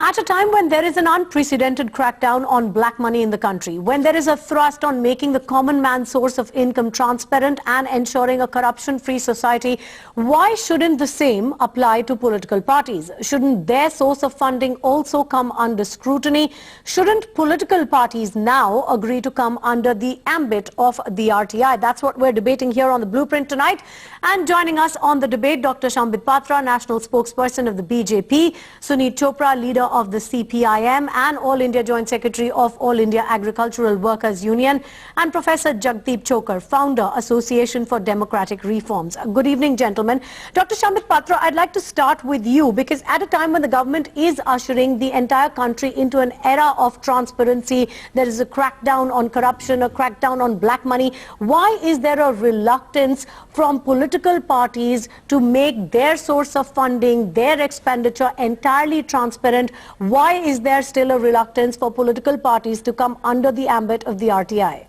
At a time when there is an unprecedented crackdown on black money in the country, when there is a thrust on making the common man's source of income transparent and ensuring a corruption-free society, why shouldn't the same apply to political parties? Shouldn't their source of funding also come under scrutiny? Shouldn't political parties now agree to come under the ambit of the RTI? That's what we're debating here on The Blueprint tonight. And joining us on the debate, Dr. Ambit Patra, National Spokesperson of the BJP, Sunit Chopra, Leader of the CPIM and All India Joint Secretary of All India Agricultural Workers Union, and Professor Jagdeep Chokar, Founder, Association for Democratic Reforms. Good evening, gentlemen. Dr. Ambit Patra, I'd like to start with you, because at a time when the government is ushering the entire country into an era of transparency, there is a crackdown on corruption, a crackdown on black money. Why is there a reluctance from political parties to make their source of funding, their expenditure entirely transparent? Why is there still a reluctance for political parties to come under the ambit of the RTI?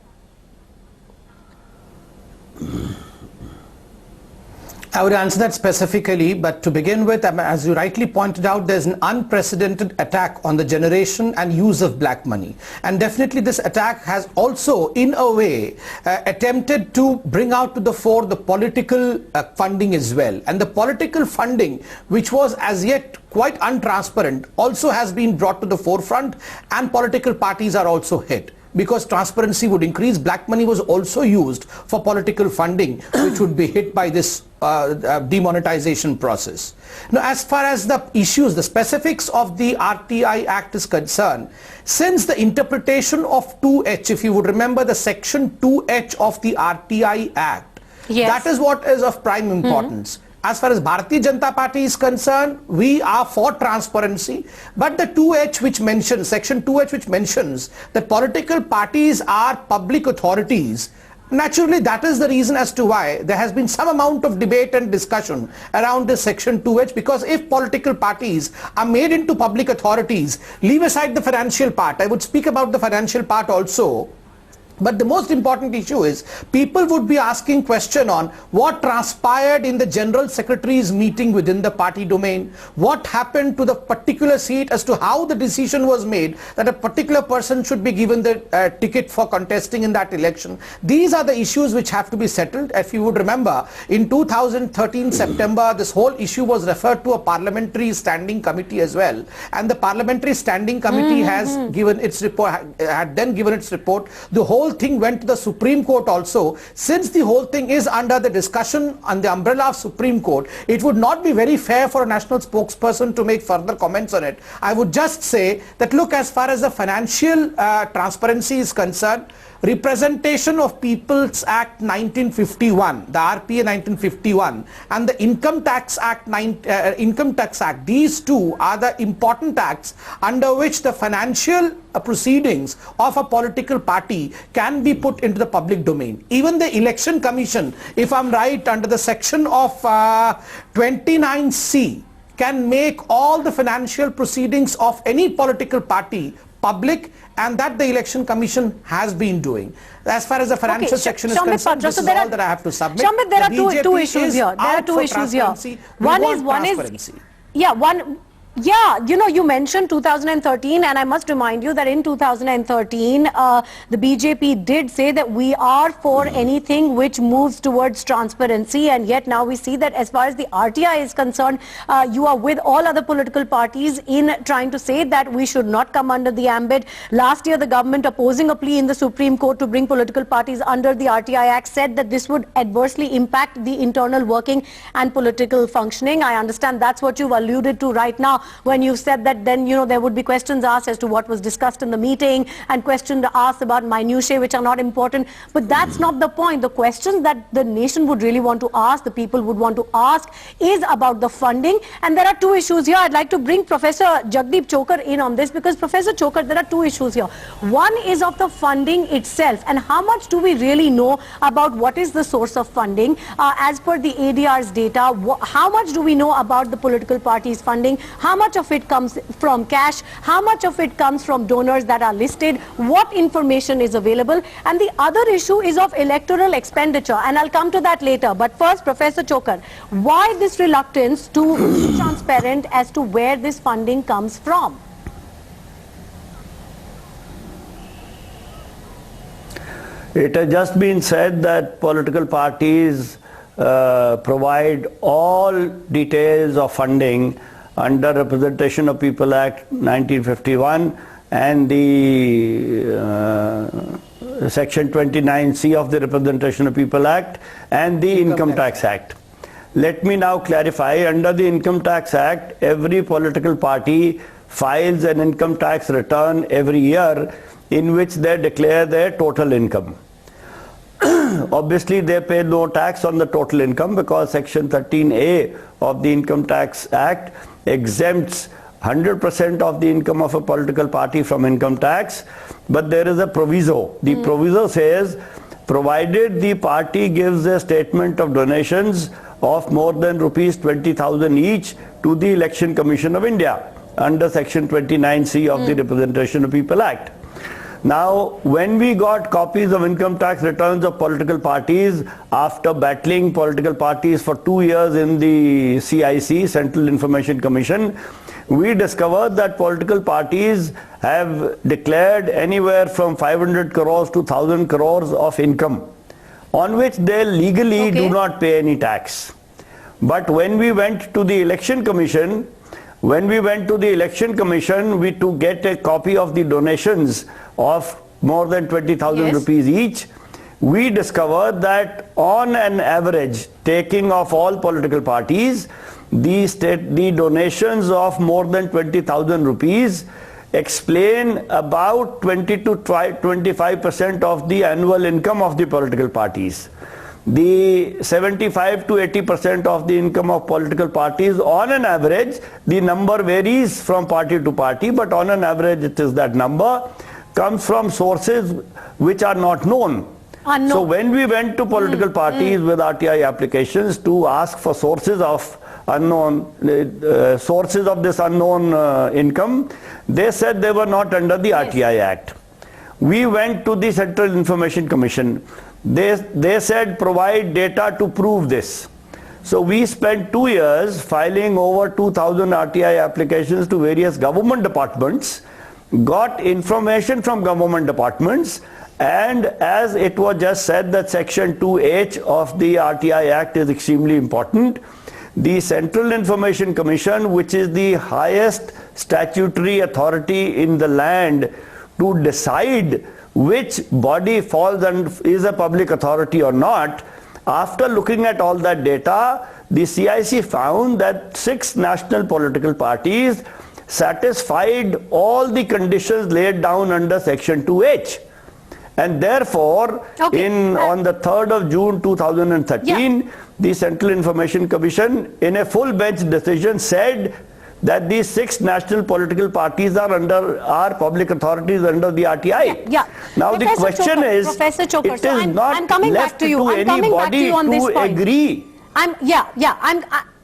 I would answer that specifically, but to begin with, as you rightly pointed out, there's an unprecedented attack on the generation and use of black money. And definitely this attack has also, in a way, attempted to bring out to the fore the political funding as well. And the political funding, which was as yet quite untransparent, also has been brought to the forefront, and political parties are also hit. Because transparency would increase, black money was also used for political funding, which would be hit by this demonetization process. Now, as far as the issues, the specifics of the RTI Act is concerned, since the interpretation of 2H, if you would remember the section 2H of the RTI Act, yes, that is what is of prime importance. As far as Bharatiya Janata Party is concerned, we are for transparency, but the 2H which mentions, section 2H which mentions that political parties are public authorities, naturally that is the reason as to why there has been some amount of debate and discussion around this section 2H, because if political parties are made into public authorities, leave aside the financial part, I would speak about the financial part also. But the most important issue is people would be asking question on what transpired in the General Secretary's meeting within the party domain, what happened to the particular seat as to how the decision was made that a particular person should be given the ticket for contesting in that election. These are the issues which have to be settled. If you would remember, in 2013 September, this whole issue was referred to a parliamentary standing committee as well. And the parliamentary standing committee has given its report, had then given its report. The whole thing went to the Supreme Court also. Since the whole thing is under the discussion on the umbrella of Supreme Court, it would not be very fair for a national spokesperson to make further comments on it. I would just say that, look, as far as the financial transparency is concerned, Representation of People's Act 1951, the RPA 1951, and the Income Tax Act, these two are the important acts under which the financial proceedings of a political party can be put into the public domain. Even the Election Commission, if I'm right, under the section of 29C, can make all the financial proceedings of any political party public, and that the Election Commission has been doing. As far as the financial section is concerned, this is all that I have to submit. Ambit, there are two issues here. There are two issues here. You know, you mentioned 2013, and I must remind you that in 2013, the BJP did say that we are for anything which moves towards transparency, and yet now we see that as far as the RTI is concerned, you are with all other political parties in trying to say that we should not come under the ambit. Last year, the government, opposing a plea in the Supreme Court to bring political parties under the RTI Act, said that this would adversely impact the internal working and political functioning. I understand that's what you've alluded to right now, when you said that then, you know, there would be questions asked as to what was discussed in the meeting and questions asked about minutiae which are not important. But that's not the point. The questions that the nation would really want to ask, the people would want to ask, is about the funding. And there are two issues here. I'd like to bring Professor Jagdeep Chokar in on this, because Professor Chokar, there are two issues here. One is of the funding itself, and how much do we really know about what is the source of funding? As per the ADR's data, how much do we know about the political parties' funding? How much of it comes from cash? How much of it comes from donors that are listed? What information is available? And the other issue is of electoral expenditure, and I'll come to that later. But first, Professor Chokar, why this reluctance to be transparent as to where this funding comes from? It has just been said that political parties provide all details of funding under Representation of People Act 1951 and the Section 29C of the Representation of People Act and the Income Tax Act. Let me now clarify, under the Income Tax Act, every political party files an income tax return every year in which they declare their total income. Obviously, they pay no tax on the total income because Section 13A of the Income Tax Act exempts 100% of the income of a political party from income tax, but there is a proviso. The proviso says, provided the party gives a statement of donations of more than rupees 20,000 each to the Election Commission of India under Section 29C of the Representation of People Act. Now, when we got copies of income tax returns of political parties after battling political parties for 2 years in the CIC, Central Information Commission, we discovered that political parties have declared anywhere from 500 crores to 1,000 crores of income on which they legally do not pay any tax. But when we went to the Election Commission, we to get a copy of the donations of more than 20,000 rupees each, we discovered that on an average, taking of all political parties, the donations of more than 20,000 rupees explain about 20 to 25% of the annual income of the political parties. The 75 to 80% of the income of political parties, on an average, the number varies from party to party, but on an average it is that number, comes from sources which are not known. So when we went to political parties with RTI applications to ask for sources of this unknown income, they said they were not under the RTI Act. We went to the Central Information Commission. They said provide data to prove this. So we spent 2 years filing over 2,000 RTI applications to various government departments, got information from government departments, and as it was just said that Section 2H of the RTI Act is extremely important, the Central Information Commission, which is the highest statutory authority in the land to decide which body falls and is a public authority or not, after looking at all that data, the CIC found that 6 national political parties satisfied all the conditions laid down under Section 2H. And therefore, on the 3rd of June 2013, the Central Information Commission, in a full bench decision, said that these 6 national political parties are public authorities under the RTI. Now the question is, it is not left to anybody to agree.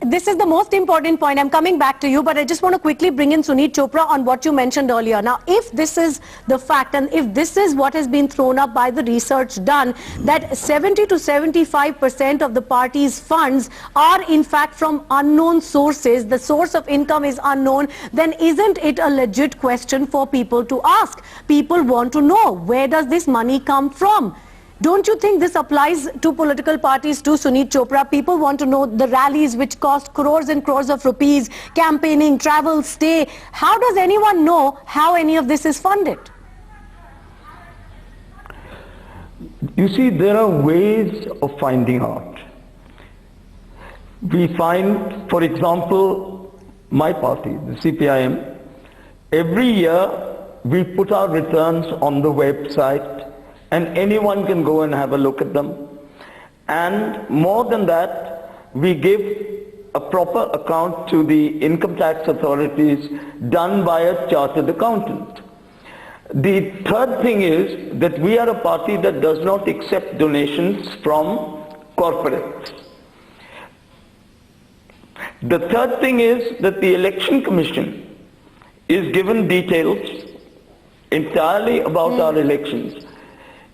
This is the most important point. I'm coming back to you, but I just want to quickly bring in Suneet Chopra on what you mentioned earlier. Now, if this is the fact, and if this is what has been thrown up by the research done, that 70 to 75% of the party's funds are in fact from unknown sources, the source of income is unknown, then isn't it a legit question for people to ask? People want to know, where does this money come from? Don't you think this applies to political parties too, Suneet Chopra? People want to know the rallies which cost crores and crores of rupees, campaigning, travel, stay. How does anyone know how any of this is funded? You see, there are ways of finding out. We find, for example, my party, the CPIM, every year we put our returns on the website, and anyone can go and have a look at them. And more than that, we give a proper account to the income tax authorities done by a chartered accountant. The third thing is that we are a party that does not accept donations from corporates. The third thing is that the Election Commission is given details entirely about our elections.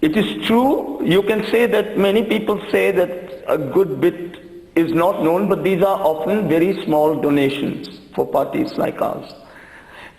It is true, you can say that many people say that a good bit is not known, but these are often very small donations for parties like ours.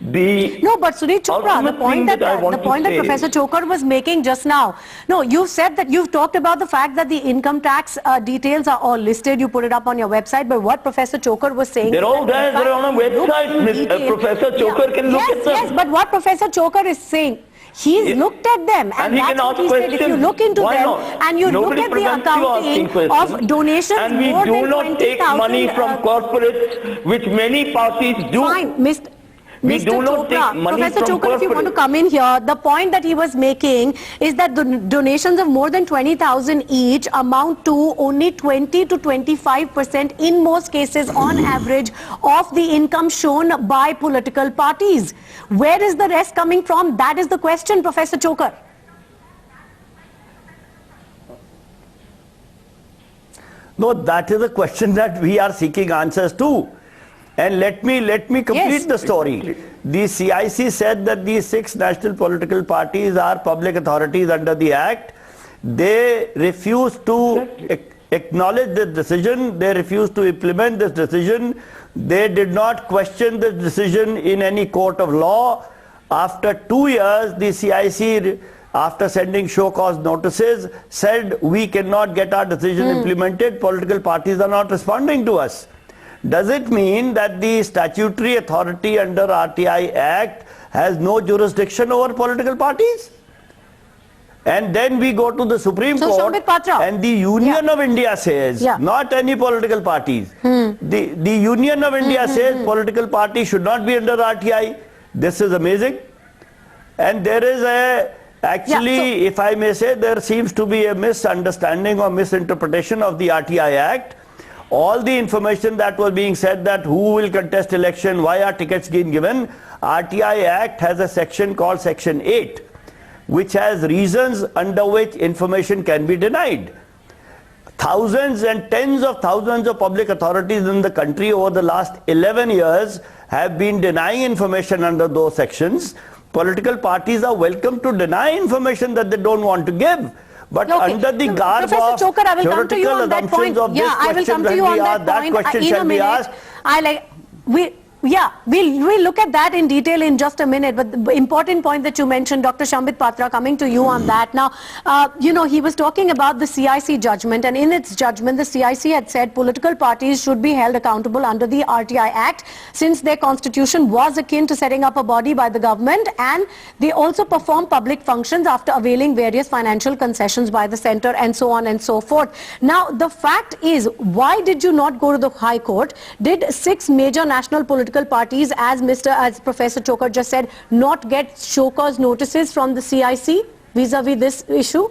No, but Sunil Chopra, the point that Professor Chokar was making just now. No, you've said that you've talked about the fact that the income tax details are all listed. You put it up on your website. But what Professor Chokar was saying, they're all there. They're on a website. Professor Chokar can look at them. Yes, but what Professor Chokar is saying, he's looked at them, and that's what he said. If you look into them and you look at the accounting of donations, and we do not take money from corporates, which many parties do. Fine, Mr. We do not take money Professor from Chokar, if you want to come in here, the point that he was making is that the donations of more than 20,000 each amount to only 20 to 25% in most cases on average of the income shown by political parties. Where is the rest coming from? That is the question, Professor Chokar. No, that is a question that we are seeking answers to. And let me complete the story. The CIC said that these 6 national political parties are public authorities under the Act. They refuse to acknowledge this decision. They refuse to implement this decision. They did not question this decision in any court of law. After 2 years, the CIC, after sending show cause notices, said we cannot get our decision implemented. Political parties are not responding to us. Does it mean that the statutory authority under RTI Act has no jurisdiction over political parties? And then we go to the Supreme Court and the Union of India says, not any political parties. The Union of India says political parties should not be under RTI. This is amazing. And there is actually, if I may say, there seems to be a misunderstanding or misinterpretation of the RTI Act. All the information that was being said, that who will contest election, why are tickets being given, RTI Act has a section called Section 8, which has reasons under which information can be denied. Thousands and tens of thousands of public authorities in the country over the last 11 years have been denying information under those sections. Political parties are welcome to deny information that they don't want to give. But under the garb of theoretical assumptions of this question, that question shall be asked. We'll look at that in detail in just a minute. But the important point that you mentioned, Dr. Shambit Patra, coming to you on that. Now, he was talking about the CIC judgment, and in its judgment, the CIC had said political parties should be held accountable under the RTI Act, since their constitution was akin to setting up a body by the government, and they also perform public functions after availing various financial concessions by the centre, and so on and so forth. Now, the fact is, why did you not go to the High Court? Did 6 major national political parties, as Professor Chokar just said, not get show cause notices from the CIC vis-a-vis this issue?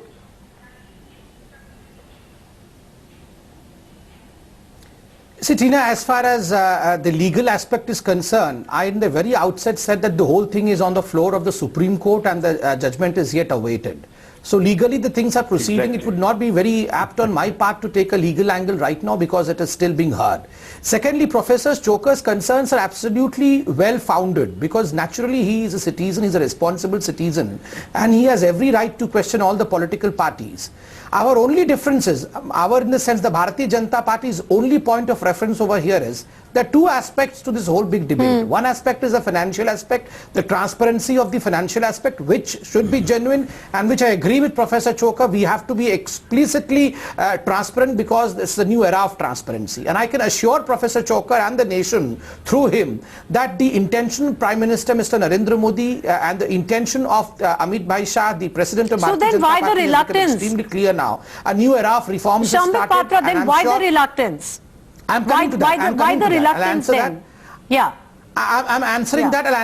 See, Tina, as far as the legal aspect is concerned, I in the very outset said that the whole thing is on the floor of the Supreme Court and the judgment is yet awaited. So legally the things are proceeding. It would not be very apt on my part to take a legal angle right now because it is still being heard. Secondly, Professor Chokar's concerns are absolutely well founded, because naturally he is a citizen, he's a responsible citizen, and he has every right to question all the political parties. Our only difference is, in the sense, the Bharatiya Janata Party's only point of reference over here is there are 2 aspects to this whole big debate. One aspect is the financial aspect, the transparency of the financial aspect, which should be genuine, and which I agree with Professor Chokar, we have to be explicitly transparent, because this is a new era of transparency. And I can assure Professor Chokar and the nation through him that the intention of Prime Minister Mr. Narendra Modi and the intention of Amit Bhai Shah, the President of Bharatiya Janata Party, is extremely clear now. A new era of reforms has started. Patra, then why the reluctance? I'm coming to that. Why the reluctance then? Yeah. I'm answering that. I'll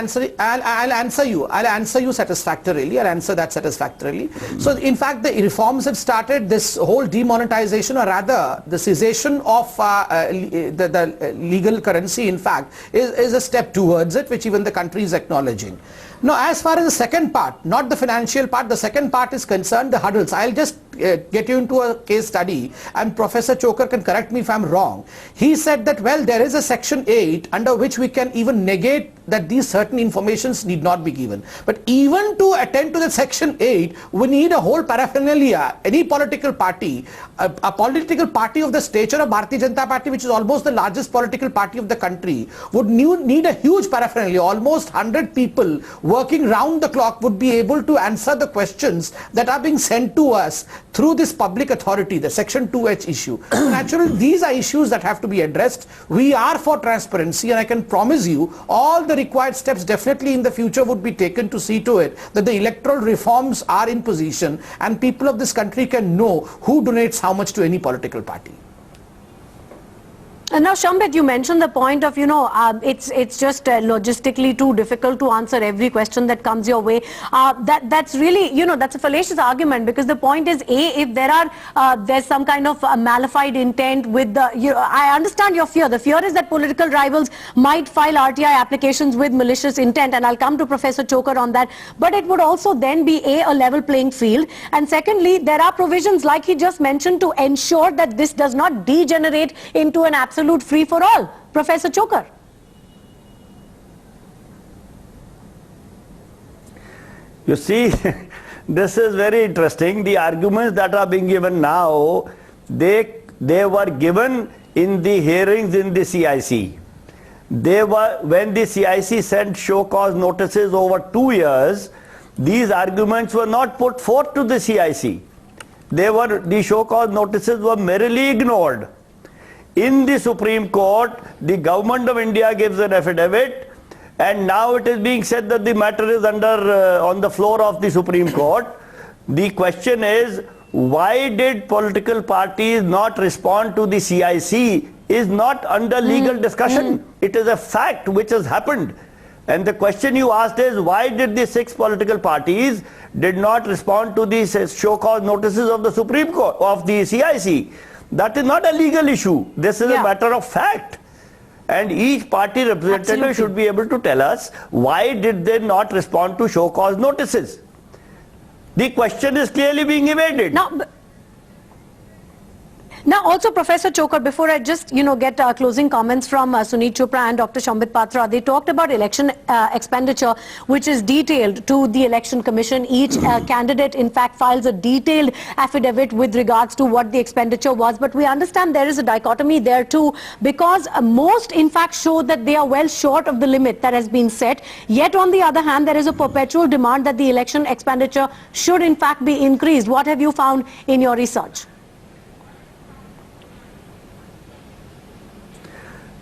answer you. I'll answer you satisfactorily. I'll answer that satisfactorily. So, in fact, the reforms have started. This whole demonetization, or rather the cessation of the legal currency, in fact, is a step towards it, which even the country is acknowledging. Now, as far as the second part, not the financial part, the second part is concerned, the hurdles. I'll just get you into a case study, and Professor Chokar can correct me if I'm wrong. He said that, well, there is a Section 8 under which we can even negate that these certain informations need not be given. But even to attend to the Section 8, we need a whole paraphernalia. Any political party, a political party of the stature of Bharatiya Janata Party, which is almost the largest political party of the country, would need a huge paraphernalia. Almost 100 people working round the clock would be able to answer the questions that are being sent to us through this public authority, the Section 2H issue. Naturally, these are issues that have to be addressed. We are for transparency, and I can promise you all the required steps definitely in the future would be taken to see to it that the electoral reforms are in position and people of this country can know who donates how much to any political party. And now, Shambit, you mentioned the point of, it's just logistically too difficult to answer every question that comes your way. That's really, that's a fallacious argument, because the point is, A, if there's some kind of malified intent with the, I understand your fear. The fear is that political rivals might file RTI applications with malicious intent, and I'll come to Professor Chokar on that. But it would also then be, A, level playing field. And secondly, there are provisions, like he just mentioned, to ensure that this does not degenerate into an absolute free for all. Professor Chokar. You see, this is very interesting. The arguments that are being given now, they were given in the hearings in the CIC. When the CIC sent show cause notices over 2 years, these arguments were not put forth to the CIC. The show cause notices were merely ignored. In the Supreme Court, the government of India gives an affidavit, and now it is being said that the matter is on the floor of the Supreme Court. The question is, why did political parties not respond to the CIC is not under legal discussion. It is a fact which has happened. And the question you asked is, why did the 6 political parties did not respond to these show cause notices of the Supreme Court, of the CIC? That is not a legal issue. This is a matter of fact. And each party representative should be able to tell us why did they not respond to show cause notices. The question is clearly being evaded. Now also, Professor Chokar, before I just get closing comments from Suneet Chopra and Dr. Shambit Patra, they talked about election expenditure, which is detailed to the Election Commission. Each candidate in fact files a detailed affidavit with regards to what the expenditure was. But we understand there is a dichotomy there too, because most in fact show that they are well short of the limit that has been set. Yet on the other hand, there is a perpetual demand that the election expenditure should in fact be increased. What have you found in your research?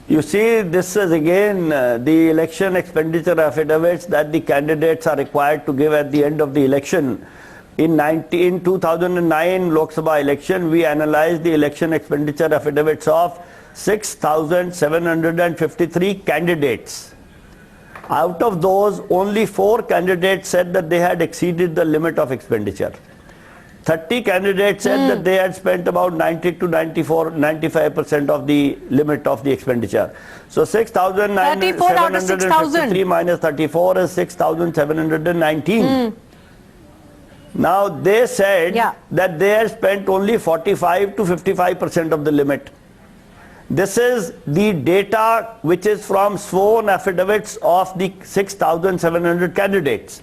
You see, this is again the election expenditure affidavits that the candidates are required to give at the end of the election. In 2009 Lok Sabha election, we analyzed the election expenditure affidavits of 6,753 candidates. Out of those, only 4 candidates said that they had exceeded the limit of expenditure. 30 candidates said that they had spent about 90 to 95% of the limit of the expenditure. So 6,753 minus 34 is 6,719. Now they said that they had spent only 45 to 55% of the limit. This is the data which is from sworn affidavits of the 6,700 candidates.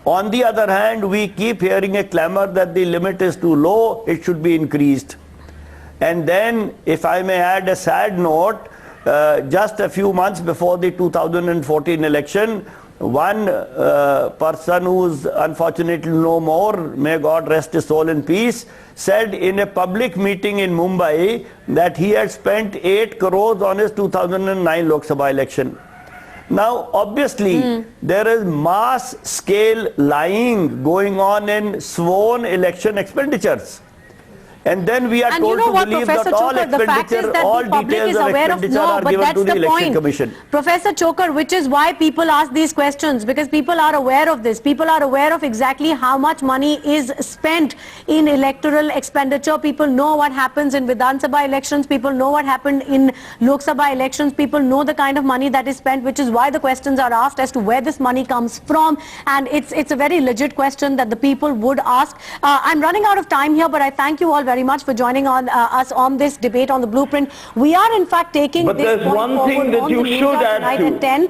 On the other hand, we keep hearing a clamor that the limit is too low, it should be increased. And then, if I may add a sad note, just a few months before the 2014 election, one person who's unfortunately no more, may God rest his soul in peace, said in a public meeting in Mumbai that he had spent 8 crores on his 2009 Lok Sabha election. Now, obviously, there is mass scale lying going on in sworn election expenditures. And then we are told to believe that all expenditure, all details of expenditure are given to the Election Commission. Professor Chokar, which is why people ask these questions, because people are aware of this. People are aware of exactly how much money is spent in electoral expenditure. People know what happens in Vidhan Sabha elections. People know what happened in Lok Sabha elections. People know the kind of money that is spent, which is why the questions are asked as to where this money comes from. And it's a very legit question that the people would ask. I'm running out of time here, but I thank you all very much for joining us on this debate on the blueprint. We are in fact taking but this there's one thing that you should add to. At 10.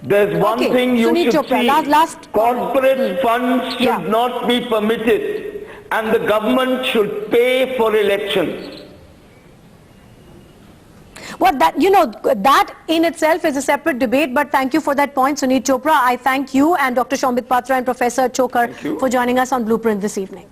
There's one Okay, thing you Sunit should Chopra, see. last Corporate funds should Yeah. not be permitted, and the government should pay for elections. Well, that in itself is a separate debate, but thank you for that point, Sunit Chopra. I thank you and Dr. Shambit Patra and Professor Chokar Thank you. for joining us on Blueprint this evening.